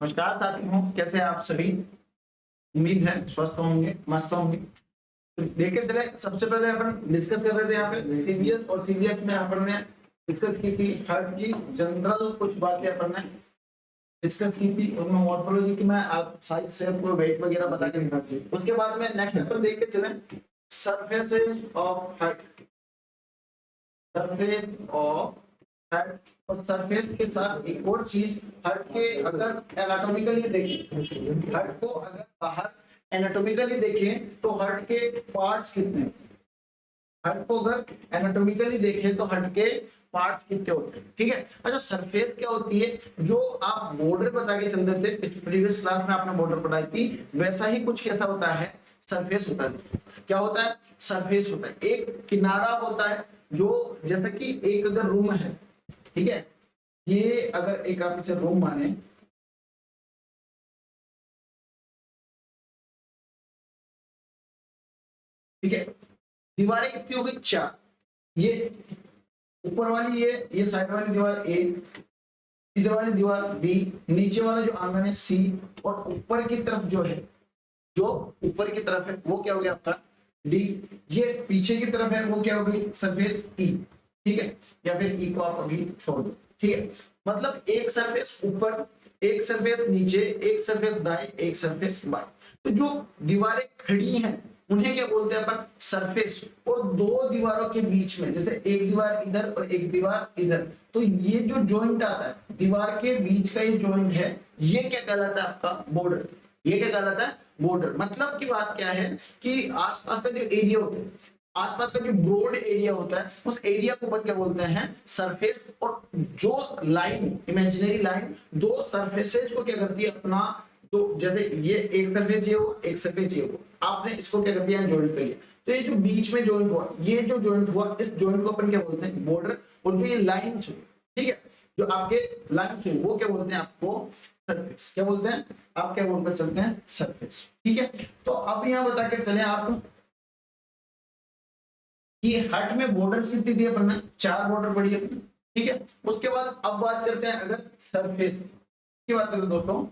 नमस्कार साथियों, कैसे हैं आप सभी। उम्मीद है स्वस्थ होंगे, मस्त होंगे। तो देखिए चले, सबसे पहले अपन डिस्कस कर रहे थे यहाँ पे सीबीएस और सीबीएस में अपन ने डिस्कस की थी हर्ट की जनरल कुछ बातें अपन ने डिस्कस की थी। उनमें मॉर्फोलॉजी की मैं आप साइज से पूरा वेट वगैरह बता के दिखा थी। उसके बाद में नेक्स्ट अपन देख के चले surfaces of heart, surface of heart. और सरफेस के साथ एक और चीज, हर्ट के अगर एनाटॉमिकली देखें, हर्ट को अगर बाहर एनाटॉमिकली देखें तो हर्ट के पार्ट्स कितने हैं? हर्ट को अगर एनाटॉमिकली देखें तो हर्ट के पार्ट्स कितने होते हैं? ठीक है। अच्छा, सरफेस क्या होती है? जो आप बॉर्डर बता के चल रहे थे प्रीवियस क्लास में, आपने बॉर्डर पढ़ाई थी, वैसा ही कुछ कैसा होता है? सरफेस होता है। क्या होता है? सरफेस होता है। एक किनारा होता है जो, जैसे कि एक अगर रूम है, ठीक है, ये अगर एक आप इसे रूम माने, ठीक है, दीवारें कितनी हो गई? 4। ये ऊपर वाली ये साइड वाली दीवार ए, इधर वाली दीवार बी, नीचे वाला जो आंगन है सी, और ऊपर की तरफ जो है, जो ऊपर की तरफ है वो क्या हो गया आपका? डी। ये पीछे की तरफ है वो क्या हो गई? Surface E. ठीक है, या फिर ई को आप अभी छोड़ दो। ठीक है, मतलब एक सरफेस ऊपर, एक सरफेस नीचे, एक सरफेस दाएं, एक सरफेस बाएं। तो जो दीवारें खड़ी हैं उन्हें क्या बोलते हैं अपन? सरफेस। और दो दीवारों के बीच में, जैसे एक दीवार इधर और एक दीवार इधर, तो ये जो जॉइंट आता है दीवार के बीच का, ये जॉइंट है, ये क्या कहलाता है? आपका बॉर्डर। ये क्या कहलाता है? बॉर्डर। मतलब की बात क्या है कि आसपास का जो एरिया होता है, आसपास का जो ब्रॉड एरिया होता है, उस एरिया को अपन क्या बोलते हैं? सरफेस। और जो लाइन, इमेजिनरी लाइन दो सरफेसेज को क्या करती है अपना, तो जैसे ये एक सरफेस ये हो, एक सरफेस ये हो, आपने इसको क्या कर दिया? ज्वाइंट कर लिया। तो ये जो बीच में ज्वाइंट हुआ, ये जो ज्वाइंट हुआ, इस ज्वाइंट को अपन क्या बोलते हैं? बॉर्डर। और जो ये लाइंस हुई, ठीक है, जो आपके लाइंस हुई वो क्या बोलते हैं? आपको सरफेस। क्या बोलते हैं? आप क्या बोलकर चलते हैं? सरफेस। ठीक है, तो अब यहां बता के चले आप कि हर्ट में बॉर्डर कितनी दी है अपन ने? 4 बॉर्डर पड़ी है। ठीक है, उसके बाद अब बात करते हैं अगर सरफेस की बात करें दोस्तों,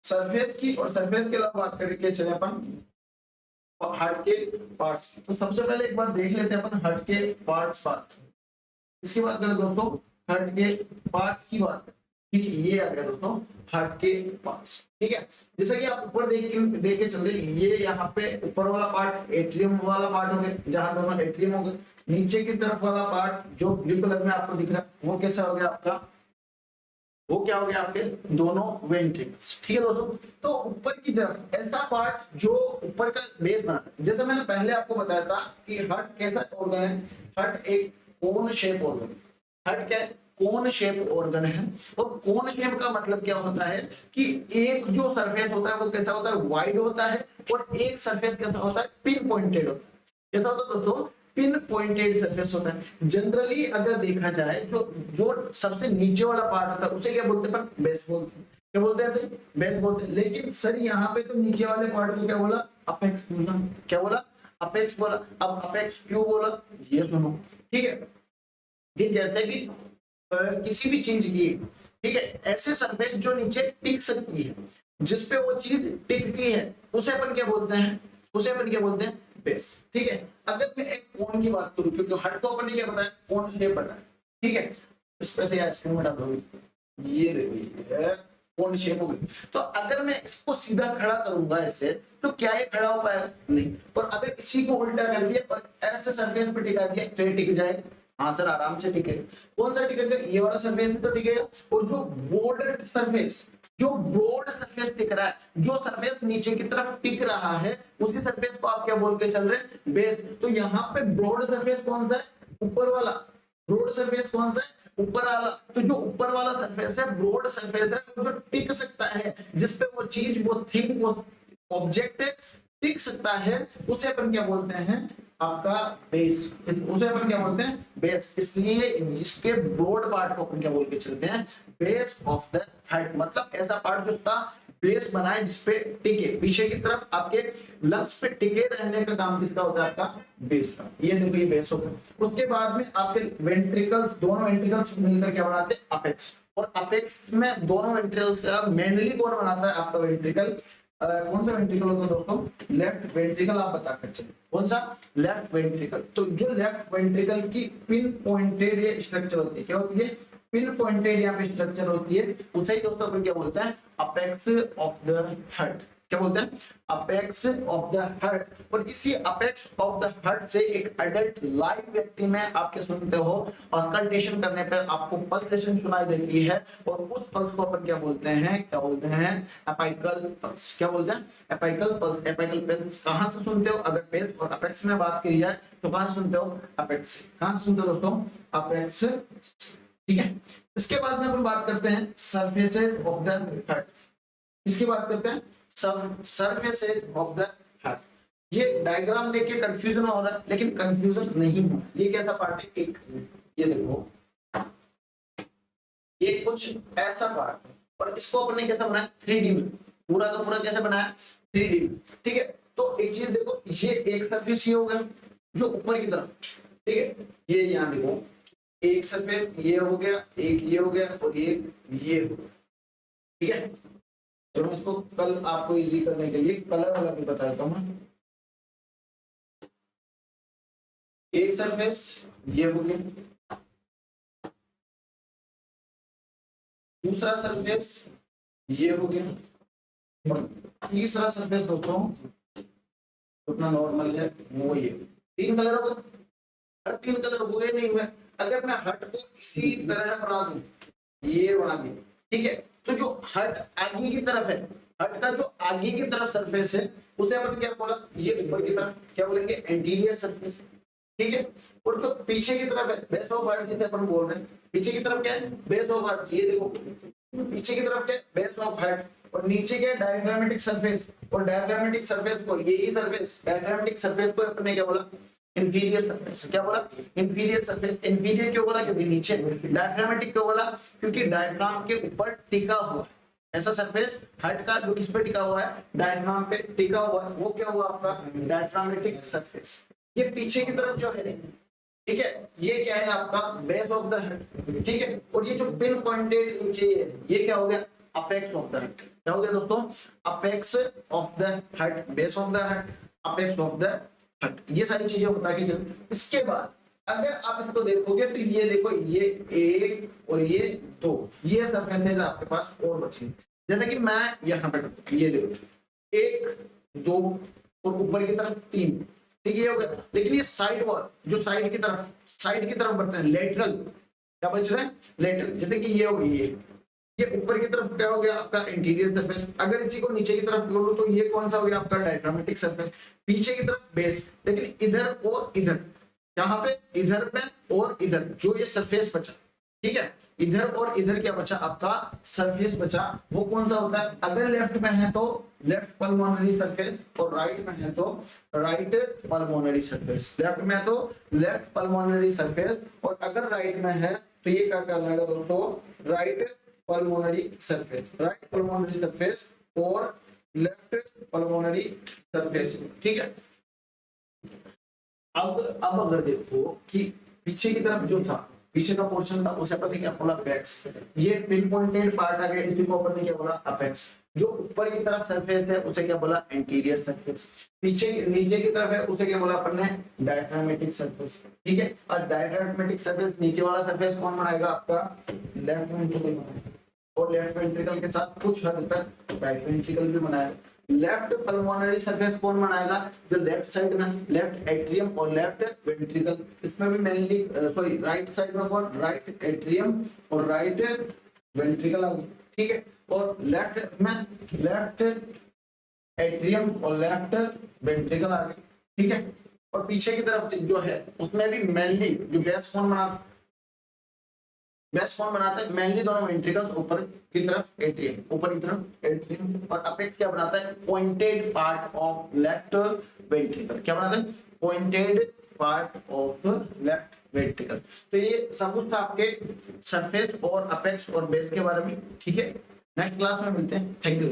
सरफेस की, और सरफेस के अलावा बात करके चले अपन हार्ट के पार्ट्स। तो सबसे पहले एक बार देख लेते हैं अपन हार्ट के पार्ट्स। इसकी बात करें दोस्तों, हार्ट के पार्ट्स की बात करें। ठीक है, ये आ गया दोस्तों हार्ट के पार्ट्स। ठीक है, जैसा कि आप ऊपर देख के चल रहे, ये यहाँ पे ऊपर वाला पार्ट एट्रियम वाला पार्ट हो गया, जहां दोनों एट्रियम हो गए। नीचे की तरफ वाला पार्ट जो ब्लू कलर में आपको दिख रहा है वो कैसा हो गया आपका? वो क्या हो गया? आपके दोनों वेंट्रिकल्स। ठीक है दोस्तों, तो ऊपर की तरफ ऐसा पार्ट जो ऊपर का बेस बनाता है, जैसे मैंने पहले आपको बताया था कि हार्ट कैसा ऑर्गन है? हार्ट एक कोन शेप ऑर्गन। हार्ट क्या है? कोन शेप ऑर्गन है। और कोन शेप का मतलब क्या होता है कि एक जो सरफेस होता है वो कैसा होता है? वाइड होता है। और एक सरफेस कैसा होता है? पिन पॉइंटेड होता है। कैसा होता है दोस्तों? पिन पॉइंटेड सरफेस होता है। जनरली अगर देखा जाए, जो जो सबसे नीचे वाला पार्ट होता है उसे क्या बोलते हैं? अपन बेस बोलते हैं। क्या बोलते हैं? तो बेस बोलते हैं। लेकिन सर यहाँ पे तो नीचे वाले पार्ट को क्या बोला? अपेक्स बोला। क्या बोला? अपेक्स बोला। अब अपेक्स क्यों बोला ये सुनो। ठीक है, कि जैसे भी किसी भी चीज की, ठीक है, ऐसे सरफेस जो नीचे टिक सकती है, जिसपे वो चीज टिकती है, उसे अपन क्या बोलते हैं? उसे अपन क्या बोलते हैं? बेस। ठीक है, अगर मैं एक कोन की बात करूं, क्योंकि हट को अपन ने क्या बताया? कोन शेप बताया। ठीक है, इस पे से आइसक्रीम हटा दो, ये देखो ये कोन शेप हो गई। तो अगर मैं इसको सीधा खड़ा करूंगा ऐसे, तो क्या ये खड़ा हो पाएगा? नहीं। और अगर इसी को उल्टा कर दिया और ऐसे सरफेस पे टिका दिया तो ये टिक जाएगा। हाँ सर, आराम से टिकेगा। कौन सा टिकेगा? ये वाला सरफेस तो टिकेगा। और जो बॉर्डर सरफेस, जो ब्रॉड सरफेस टिक रहा है, जो सरफेस नीचे की तरफ टिक रहा है, उसी सरफेस को आप क्या बोल के चल रहे हैं? बेस। तो यहाँ पे ब्रॉड सरफेस कौन सा है? ऊपर वाला। ब्रॉड सरफेस कौन सा है? ऊपर वाला। तो जो ऊपर वाला सरफेस है, ब्रॉड सरफेस है, जो टिक सकता है, जिसपे वो चीज, वो थिंग, वो ऑब्जेक्ट टिक सकता है, उसे अपन क्या बोलते हैं? आपका बेस। उसे अपन क्या बोलते हैं? बेस। इसलिए इसके ब्रॉड पार्ट को अपन क्या बोल के चलते हैं? Base of the head. मतलब ऐसा पार्ट जो उसका बेस बनाए, जिसपे टिके, पीछे की तरफ आपके लंग्स पे टिके रहने का काम किसका होता है? आपका बेस का। ये देखो ये बेस होता है। उसके बाद में आपके वेंट्रिकल्स, दोनों वेंट्रिकल्स मिलकर क्या बनाते हैं? अपेक्स। और अपेक्स में दोनों वेंट्रिकल्स का मेनली कौन बनाता है आपका वेंट्रिकल, कौन सा वेंट्रिकल होता है दोस्तों, लेफ्ट वेंट्रिकल आप बता कर चलिए, कौन सा, लेफ्ट वेंट्रिकल। तो जो लेफ्ट वेंट्रिकल की पिन पॉइंटेड ये स्ट्रक्चर होती है, क्या होती है, पिन पॉइंटेड यहाँ पे स्ट्रक्चर होती है, उसे ही दोस्तों अपन क्या बोलते हैं, अपेक्स ऑफ द हार्ट, क्या बोलते हैं, अपेक्स ऑफ द हार्ट। और इसी अपेक्स ऑफ द हार्ट से एक एडल्ट लाइव व्यक्ति में आप क्या सुनते हो, ऑस्कल्टेशन करने पर आपको पल्सेशन सुनाई देती है, और उस पल्स को अपन क्या बोलते हैं, क्या बोलते हैं, एपाइकल पल्स, क्या बोलते हैं, एपाइकल पल्स। एपाइकल पल्स कहां से सुनते हो, अगर बेस और अपेक्स में बात की जाए तो कहां सुनते हो, अपेक्स, कहां सुनते हो दोस्तों, अपेक्स, ठीक है। इसके बाद में अपन बात करते हैं सरफेसेस ऑफ द हार्ट, इसकी बात करते हैं सरफेसेस ऑफ द हार्ट। ये डायग्राम देख के कंफ्यूजन हो रहा है, लेकिन कंफ्यूजन नहीं हो, ये कैसा पार्ट है, एक ये देखो, ये कुछ ऐसा पार्ट है, और इसको अपने कैसा बनाया, 3D में, पूरा का पूरा कैसे बनाया, 3D में, ठीक है। तो एक चीज देखो, ये एक सरफेस ये हो गया जो ऊपर की तरफ, ठीक है, ये यहाँ देखो एक सरफेस ये हो गया, एक ये हो गया, और ये हो गया, ठीक है। चलो इसको कल आपको इजी करने के लिए कलर वाला भी बता देता हूं। एक सरफेस ये हो गया, दूसरा सरफेस ये हो गया, और तीसरा सरफेस दोस्तों उतना नॉर्मल है वो ये, 3 कलर हो गए। हर 3 कलर हुए नहीं हुए, अगर मैं हट को इसी तरह बना दूं, ये बना दूं, ठीक है, तो जो हट आगे की तरफ है, हट का जो आगे की तरफ सरफेस है उसे अपन क्या बोला, ये ऊपर की तरफ क्या बोलेंगे, एंटीरियर सरफेस, ठीक है। और जो पीछे की तरफ है, बेस ऑफ हट जिसे अपन बोल रहे हैं, पीछे की तरफ क्या है, बेस ऑफ हट, ये देखो पीछे की तरफ क्या है, बेस ऑफ हट, और नीचे क्या है, डायफ्रामेटिक सरफेस, और डायफ्रामेटिक सरफेस को, यही सरफेस डायफ्रामेटिक सरफेस को अपने क्या बोला, इंफीरियर सरफेस, क्या बोला, इंफीरियर सरफेस। इंफीरियर क्यों बोला, क्योंकि नीचे, डायफ्रामेटिक क्यों बोला, क्योंकि डायफ्राम के ऊपर टिका हुआ है, ऐसा सरफेस हट का जो किस पे टिका हुआ है, डायफ्राम पे टिका हुआ है, वो क्या हुआ आपका, डायफ्रामेटिक सरफेस। ये पीछे की तरफ जो है, ठीक है, ये क्या है आपका, बेस ऑफ द हेड, ठीक है। और ये जो पिन पॉइंटेड नीचे है, ये क्या हो गया, अपेक्स ऑफ द हेड, क्या हो गया दोस्तों, apex of the head, base of the head, apex of the head. ये सारी चीजें बता के चलो। इसके बाद अगर आप इसको देखोगे तो ये देखो, ये 1 और ये 2, ये सरफेसेस आपके पास और बचे, जैसे कि मैं यहाँ पे ये देखो 1 2 और ऊपर की तरफ 3, ठीक है, ये हो गया। लेकिन ये साइड वॉल जो साइड की तरफ बढ़ते हैं, लेटरल क्या बच रहे हैं, लेटरल, जैसे कि ये हो गई, ये ऊपर की तरफ क्या हो गया आपका इंटीरियर सरफेस। अगर इसी को नीचे की तरफ बोलूं तो ये कौन सा हो गया आपका डायफ्रामेटिक सरफेस, पीछे की तरफ बेस। लेकिन इधर और इधर, यहाँ पे इधर पे और इधर जो ये सरफेस बचा, ठीक है, इधर और इधर क्या बचा आपका सरफेस बचा, वो कौन सा होता है, अगर लेफ्ट में है तो लेफ्ट पल्मोनरी सरफेस, और राइट में है तो राइट पल्मोनरी सरफेस, लेफ्ट में है तो लेफ्ट पल्मोनरी सरफेस, और अगर राइट में है तो ये क्या कहलाएगा दोस्तों, right pulmonary surface, right pulmonary surface और लेफ्ट पल्मोनरी सरफेस, ठीक है। अब अगर देखो कि पीछे की तरफ जो था, पीछे का पोर्शन था, उसे अपन ने क्या बोला, अपेक्स। ये पिन पॉइंटेड पार्ट आ गया, इसी को अपन ने क्या बोला, अपेक्स। जो ऊपर की तरफ सरफेस है उसे क्या बोला, एंटीरियर सरफेस। पीछे नीचे की तरफ है उसे क्या बोला अपन ने, डायफ्रामेटिक सरफेस, ठीक है। और डायफ्रामेटिक सरफेस नीचे वाला सरफेस कौन बनाएगा आपका, लेफ्ट वेंट्रिकल बनाएगा, और लेफ्ट वेंट्रिकल के साथ कुछ हद तक राइट वेंट्रिकल भी बनाएगा। लेफ्ट पल्मोनरी सरफेस कौन बनाएगा, जो लेफ्ट साइड में, लेफ्ट एट्रियम और लेफ्ट वेंट्रिकल, इसमें भी मेनली सॉरी राइट साइड में कौन, राइट एट्रियम और राइट वेंट्रिकल आ गया, ठीक है। और लेफ्ट में लेफ्ट एट्रियम और लेफ्ट वेंट्रिकल आ गया, ठीक है। और पीछे की तरफ जो है उसमें भी मेनली जो बेस कौन बनाता है, मेनली दोनों वेंट्रिकल्स, ऊपर की तरफ एट्रियम, ऊपर की तरफ एट्रियम, और अपेक्स क्या बनाता है, pointed part of left ventricle, क्या बनाता है, pointed part of left ventricle. तो ये सब कुछ था आपके सरफेस और अपेक्स और बेस के बारे में, ठीक है। नेक्स्ट क्लास में मिलते हैं, थैंक यू।